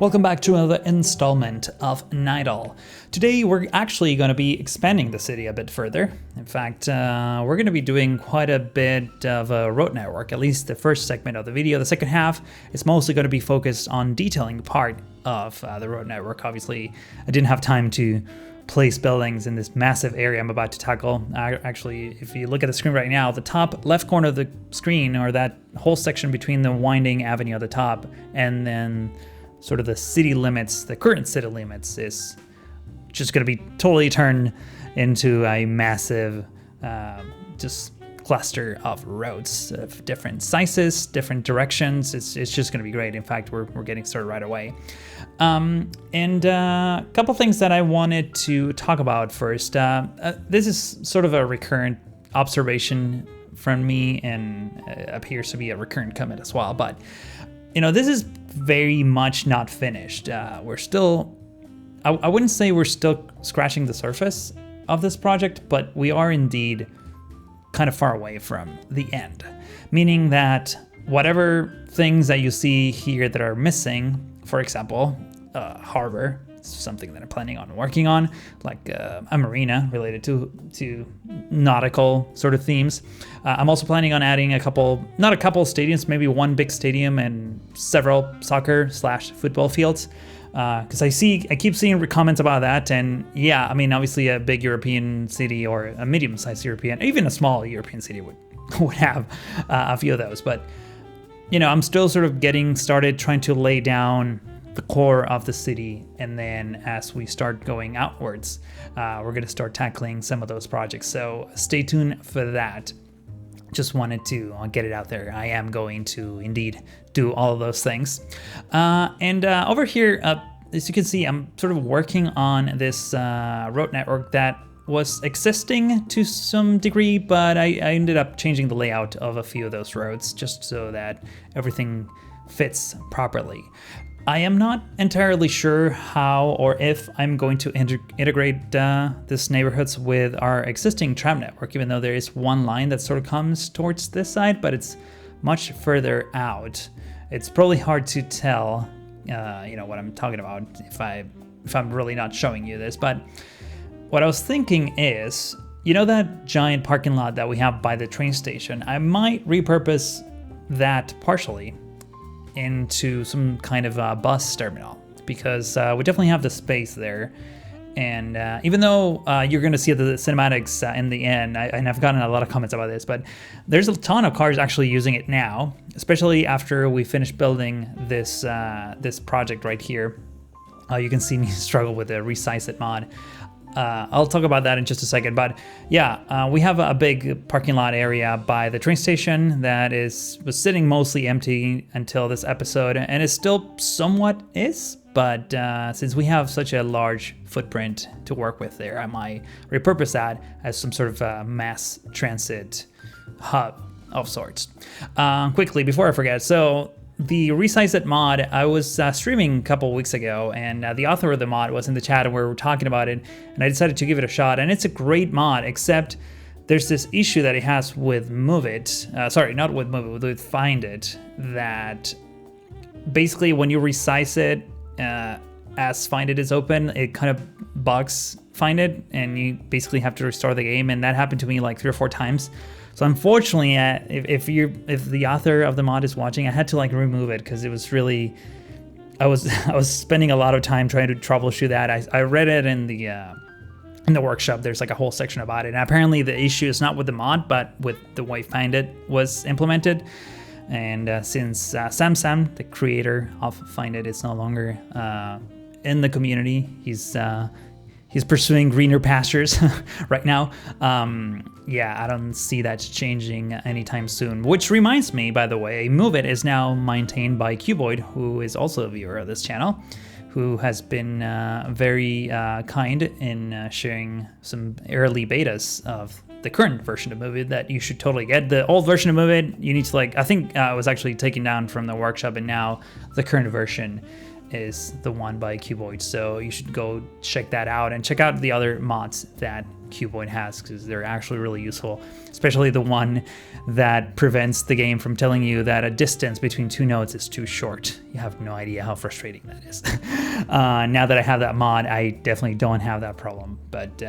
Welcome back to another installment of Nydal. Today we're actually going to be expanding the city a bit further. In fact, we're going to be doing quite a bit of a road network, at least the first segment of the video. The second half is mostly going to be focused on detailing part of the road network. Obviously, I didn't have time to place buildings in this massive area I'm about to tackle. Actually, if you look at the screen right now, the top left corner of the screen, or that whole section between the winding avenue at the top and then sort of the city limits, the current city limits, is just going to be totally turned into a massive just cluster of roads of different sizes, different directions. It's just going to be great. In fact, we're getting started right away. And a couple things that I wanted to talk about first. This is sort of a recurrent observation from me and appears to be a recurrent comment as well. But, you know, this is very much not finished. We're still, I wouldn't say we're still scratching the surface of this project, but we are indeed kind of far away from the end. Meaning that whatever things that you see here that are missing, for example, harbor, something that I'm planning on working on, like a marina related to nautical sort of themes. I'm also planning on adding not a couple stadiums, maybe one big stadium and several soccer/football fields. Because I keep seeing comments about that, and yeah, I mean, obviously a big European city or a medium-sized European, even a small European city would have a few of those. But you know, I'm still sort of getting started trying to lay down the core of the city, and then as we start going outwards, we're going to start tackling some of those projects. So stay tuned for that. Just wanted to get it out there. I am going to indeed do all of those things. And over here, as you can see, I'm sort of working on this road network that was existing to some degree, but I ended up changing the layout of a few of those roads just so that everything fits properly. I am not entirely sure how or if I'm going to integrate these neighborhoods with our existing tram network, even though there is one line that sort of comes towards this side, but it's much further out. It's probably hard to tell, what I'm talking about if I'm really not showing you this. But what I was thinking is, you know, that giant parking lot that we have by the train station, I might repurpose that partially into some kind of a bus terminal, because we definitely have the space there. And even though you're going to see the cinematics in the end, and I've gotten a lot of comments about this, but there's a ton of cars actually using it now, especially after we finish building this project right here. You can see me struggle with the Resize It mod. I'll talk about that in just a second, but yeah, we have a big parking lot area by the train station that was sitting mostly empty until this episode, and it still somewhat is, but since we have such a large footprint to work with there, I might repurpose that as some sort of a mass transit hub of sorts. Quickly, before I forget, so the Resize It mod, I was streaming a couple weeks ago, and the author of the mod was in the chat, and we were talking about it, and I decided to give it a shot. And it's a great mod, except there's this issue that it has with Move It. Not with Move It, with Find It, that basically when you resize it as Find It is open, it kind of bugs Find It, and you basically have to restore the game. And that happened to me like 3 or 4 times. So unfortunately, if the author of the mod is watching, I had to like remove it because it was really, I was spending a lot of time trying to troubleshoot that. I read it in the workshop. There's like a whole section about it, and apparently the issue is not with the mod, but with the way Find It was implemented. And since Sam, the creator of Find It, is no longer in the community, he's pursuing greener pastures right now. I don't see that changing anytime soon. Which reminds me, by the way, Move It is now maintained by Cuboid, who is also a viewer of this channel, who has been very kind in sharing some early betas of the current version of Move It that you should totally get. The old version of Move It, you need to I think it was actually taken down from the workshop, and now the current version is the one by Cuboid. So you should go check that out and check out the other mods that cuboid has, because they're actually really useful, especially the one that prevents the game from telling you that a distance between two nodes is too short. You have no idea how frustrating that is. Now that I have that mod, I definitely don't have that problem. But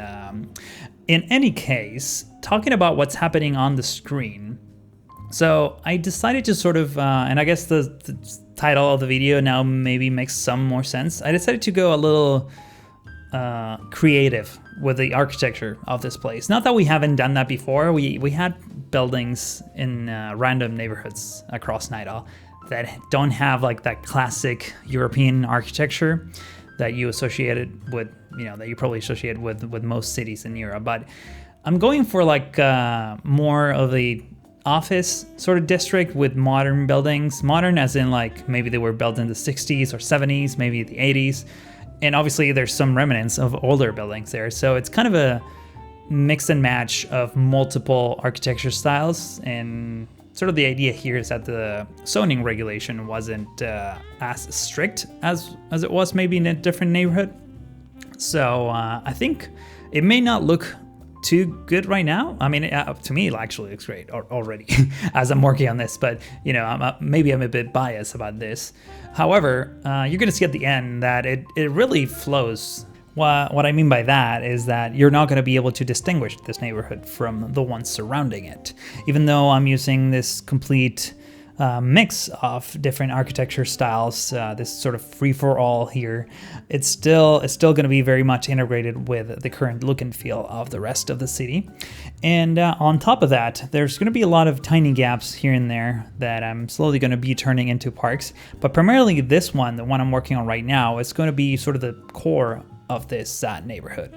in any case, talking about what's happening on the screen, so I decided to sort of, and I guess the title of the video now maybe makes some more sense. I decided to go a little creative with the architecture of this place. Not that we haven't done that before. We had buildings in random neighborhoods across Nydal that don't have like that classic European architecture that you associated with, that you probably associate with most cities in Europe. But I'm going for like more of a office sort of district with modern buildings. Modern as in like maybe they were built in the 60s or 70s, maybe the 80s. And obviously there's some remnants of older buildings there. So it's kind of a mix and match of multiple architecture styles. And sort of the idea here is that the zoning regulation wasn't as strict as it was maybe in a different neighborhood. So I think it may not look too good right now. I mean, to me, it actually looks great already as I'm working on this, but maybe I'm a bit biased about this. However, you're going to see at the end that it really flows. What I mean by that is that you're not going to be able to distinguish this neighborhood from the ones surrounding it. Even though I'm using this complete mix of different architecture styles, this sort of free-for-all here, it's still going to be very much integrated with the current look and feel of the rest of the city. And on top of that, there's going to be a lot of tiny gaps here and there that I'm slowly going to be turning into parks. But primarily this one, the one I'm working on right now, is going to be sort of the core of this neighborhood.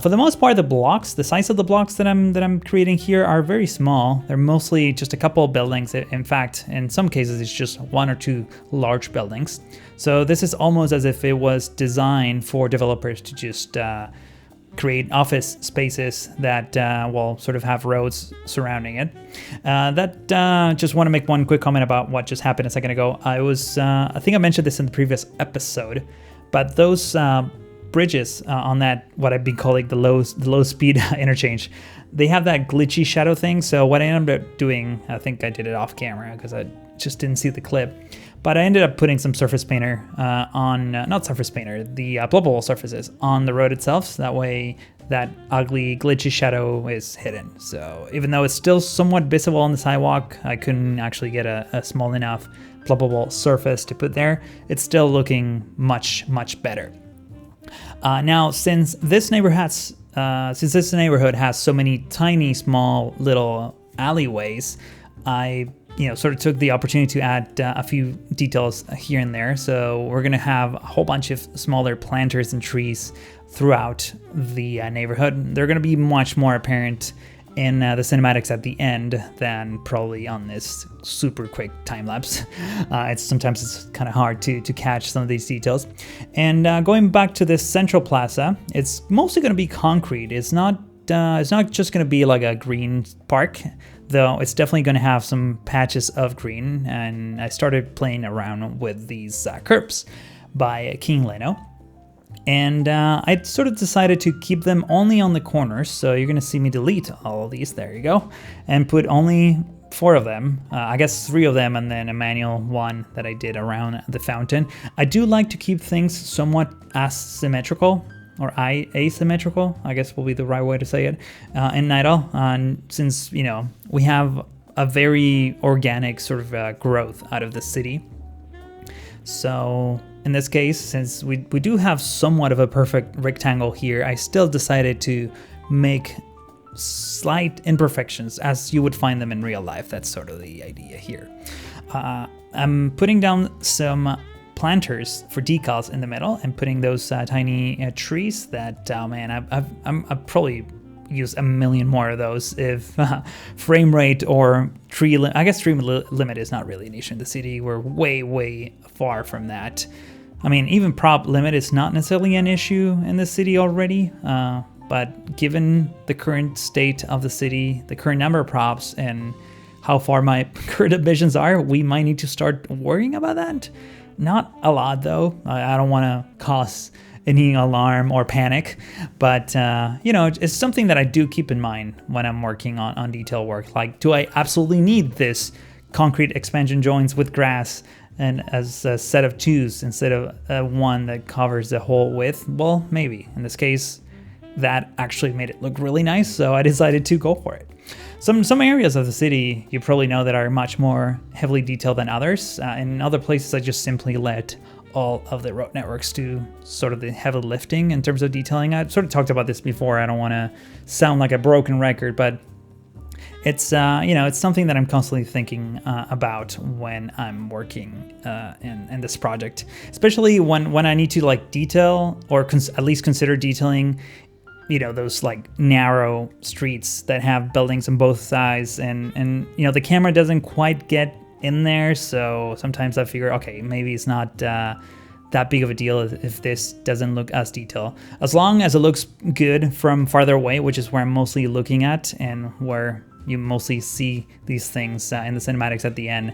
For the most part, the size of the blocks that I'm creating here are very small. They're mostly just a couple of buildings. In fact, in some cases, it's just one or two large buildings. So this is almost as if it was designed for developers to just create office spaces that will sort of have roads surrounding it. Just want to make one quick comment about what just happened a second ago. I think I mentioned this in the previous episode, but those bridges on that, what I've been calling the low speed interchange, they have that glitchy shadow thing. So what I ended up doing, I think I did it off camera because I just didn't see the clip, but I ended up putting some surface painter not surface painter, the pluggable surfaces on the road itself. So that way that ugly glitchy shadow is hidden. So even though it's still somewhat visible on the sidewalk, I couldn't actually get a small enough pluggable surface to put there. It's still looking much, much better. Now, since this neighborhood has so many tiny, small little alleyways, I sort of took the opportunity to add a few details here and there. So we're gonna have a whole bunch of smaller planters and trees throughout the neighborhood. They're gonna be much more apparent in the cinematics at the end than probably on this super quick time lapse. Sometimes it's kind of hard to catch some of these details. And going back to this central plaza, it's mostly going to be concrete. It's not just going to be like a green park, though it's definitely going to have some patches of green. And I started playing around with these curbs by King Leno. And I sort of decided to keep them only on the corners. So you're going to see me delete all of these. There you go. And put only 4 of them. I guess 3 of them and then a manual one that I did around the fountain. I do like to keep things somewhat asymmetrical or asymmetrical, I guess will be the right way to say it, in Nydal. Since, we have a very organic sort of growth out of the city. So in this case, since we do have somewhat of a perfect rectangle here, I still decided to make slight imperfections as you would find them in real life. That's sort of the idea here. I'm putting down some planters for decals in the middle and putting those tiny trees that, I've probably use a million more of those if frame rate or tree limit is not really an issue in the city. We're way far from that. I mean, even prop limit is not necessarily an issue in the city already, but given the current state of the city, the current number of props, and how far my current ambitions are, we might need to start worrying about that. Not a lot though. I don't want to cause any alarm or panic. But, you know, it's something that I do keep in mind when I'm working on detail work. Like, do I absolutely need this concrete expansion joints with grass and as a set of twos instead of one that covers the whole width? Well, maybe. In this case, that actually made it look really nice, so I decided to go for it. Some areas of the city you probably know that are much more heavily detailed than others. In other places, I just simply let all of the road networks do sort of the heavy lifting in terms of detailing. I sort of talked about this before. I don't want to sound like a broken record, but it's you know, it's something that I'm constantly thinking about when I'm working in this project, especially when I need to like detail or at least consider detailing, you know, those like narrow streets that have buildings on both sides, and you know, the camera doesn't quite get in there, so sometimes I figure, okay, maybe it's not that big of a deal if this doesn't look as detailed, as long as it looks good from farther away, which is where I'm mostly looking at and where you mostly see these things in the cinematics at the end.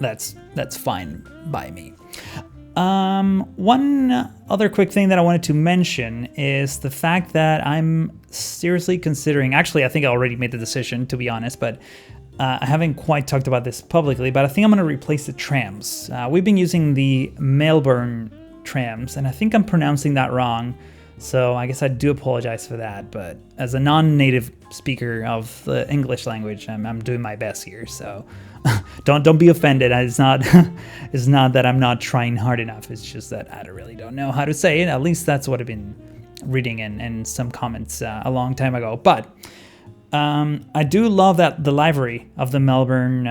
That's fine by me. One other quick thing that I wanted to mention is the fact that I'm seriously considering, actually I think I already made the decision, to be honest, but I haven't quite talked about this publicly, but I think I'm going to replace the trams. We've been using the Melbourne trams, and I think I'm pronouncing that wrong, so I guess I do apologize for that, but as a non-native speaker of the English language, I'm doing my best here, so don't be offended. It's not it's not that I'm not trying hard enough, it's just that I really don't know how to say it. At least that's what I've been reading in some comments a long time ago. But I do love that the livery of the Melbourne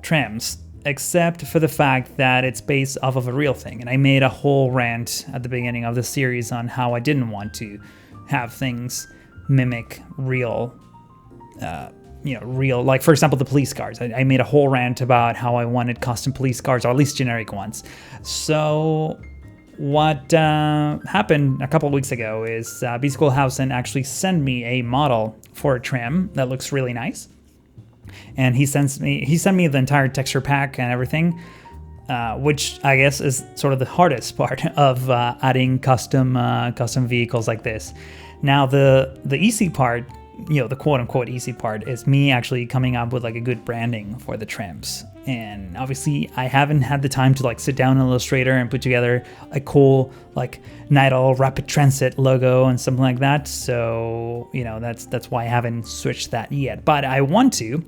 trams, except for the fact that it's based off of a real thing. And I made a whole rant at the beginning of the series on how I didn't want to have things mimic real, you know, real, like for example, the police cars. I made a whole rant about how I wanted custom police cars, or at least generic ones. So what happened a couple of weeks ago is B Schoolhausen actually sent me a model for a tram that looks really nice. And he sent me the entire texture pack and everything, which I guess is sort of the hardest part of adding custom vehicles like this. Now the easy part, you know, the quote unquote easy part, is me actually coming up with like a good branding for the trams. And obviously I haven't had the time to like sit down in Illustrator and put together a cool like Nydal Rapid Transit logo and something like that. So, you know, that's why I haven't switched that yet, but I want to.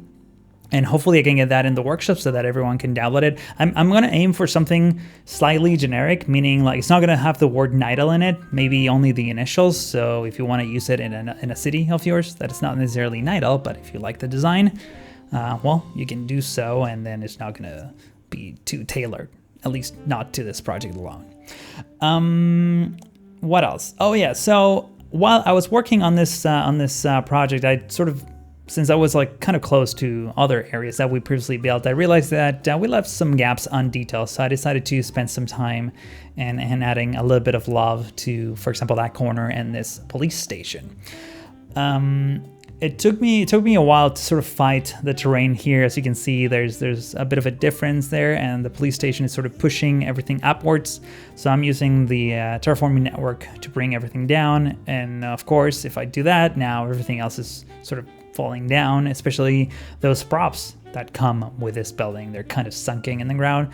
And hopefully I can get that in the workshop so that everyone can download it. I'm going to aim for something slightly generic, meaning like it's not going to have the word Nydal in it, maybe only the initials. So if you want to use it in a city of yours that is not necessarily Nydal, but if you like the design, well, you can do so, and then it's not going to be too tailored, at least not to this project alone. What else? Oh yeah, so while I was working on this project, I sort of, since I was like kind of close to other areas that we previously built, I realized that we left some gaps on details. So I decided to spend some time and adding a little bit of love to, for example, that corner and this police station. It took me a while to sort of fight the terrain here. As you can see, there's a bit of a difference there, and the police station is sort of pushing everything upwards. So I'm using the terraforming network to bring everything down. And of course, if I do that, now everything else is sort of falling down, especially those props that come with this building. They're kind of sunken in the ground.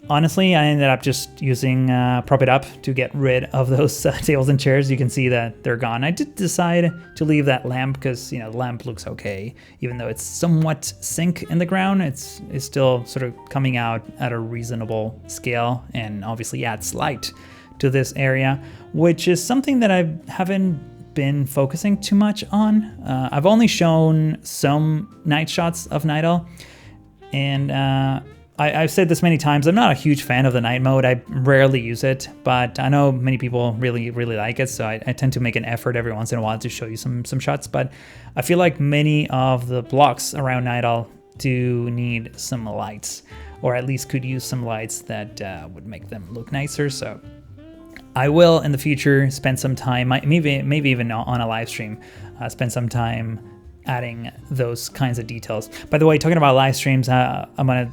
Honestly, I ended up just using Prop It Up to get rid of those tables and chairs. You can see that they're gone. I did decide to leave that lamp because, you know, the lamp looks okay. Even though it's somewhat sink in the ground, it's still sort of coming out at a reasonable scale and obviously adds light to this area, which is something that I haven't been focusing too much on. I've only shown some night shots of Nydal, and I've said this many times, I'm not a huge fan of the night mode. I rarely use it, but I know many people really like it, so I tend to make an effort every once in a while to show you some shots. But I feel like many of the blocks around Nydal do need some lights, or at least could use some lights that would make them look nicer. So I will in the future spend some time, maybe even on a live stream, spend some time adding those kinds of details. By the way, talking about live streams, I'm gonna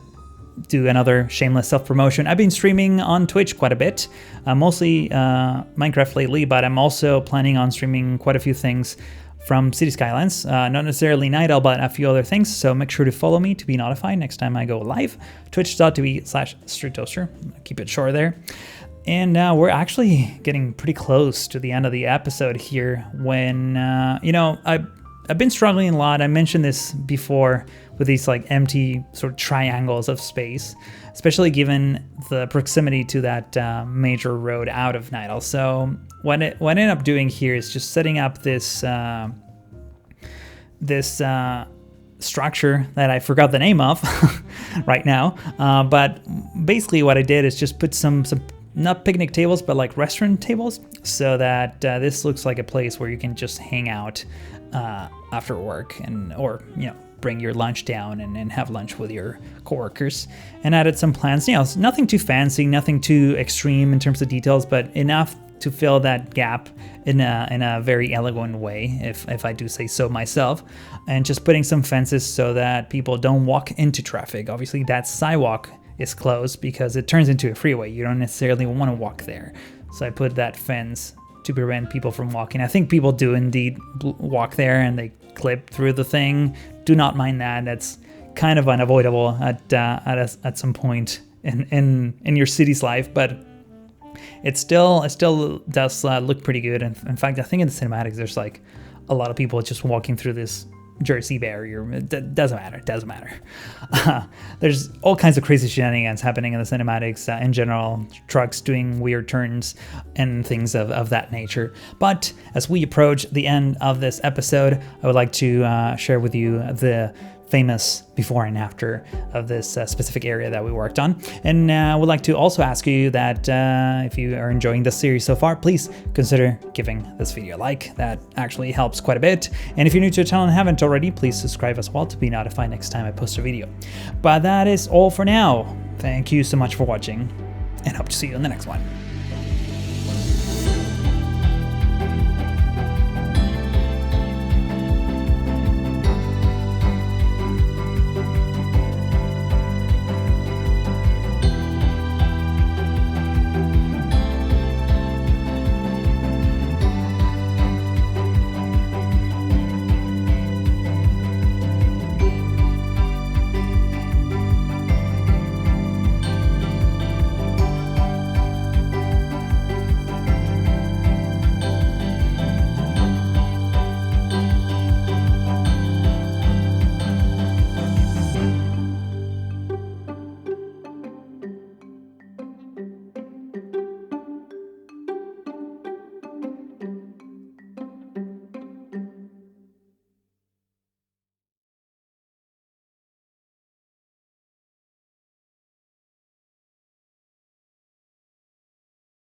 do another shameless self-promotion. I've been streaming on Twitch quite a bit, mostly Minecraft lately, but I'm also planning on streaming quite a few things from City Skylines, not necessarily Nydal, but a few other things. So make sure to follow me to be notified next time I go live. Twitch.tv/StreetToaster. Keep it short there. And we're actually getting pretty close to the end of the episode here when, you know, I've been struggling a lot. I mentioned this before with these like empty sort of triangles of space, especially given the proximity to that major road out of Nydal. So what I ended up doing here is just setting up this structure that I forgot the name of right now. But basically what I did is just put some not picnic tables, but like restaurant tables, so that this looks like a place where you can just hang out after work or you know, bring your lunch down and have lunch with your coworkers. And added some plants, you know, nothing too fancy, nothing too extreme in terms of details, but enough to fill that gap in a very elegant way, if I do say so myself. And just putting some fences so that people don't walk into traffic. Obviously that sidewalk is closed because it turns into a freeway. You don't necessarily want to walk there. So I put that fence to prevent people from walking. I think people do indeed walk there and they clip through the thing. Do not mind that. That's kind of unavoidable at some point in your city's life, but it still does look pretty good. And in fact, I think in the cinematics, there's like a lot of people just walking through this Jersey barrier. It doesn't matter. There's all kinds of crazy shenanigans happening in the cinematics in general, trucks doing weird turns and things of that nature. But as we approach the end of this episode, I would like to share with you the famous before and after of this specific area that we worked on. And I would like to also ask you that if you are enjoying this series so far, please consider giving this video a like. That actually helps quite a bit. And if you're new to the channel and haven't already, please subscribe as well to be notified next time I post a video. But that is all for now. Thank you so much for watching and hope to see you in the next one.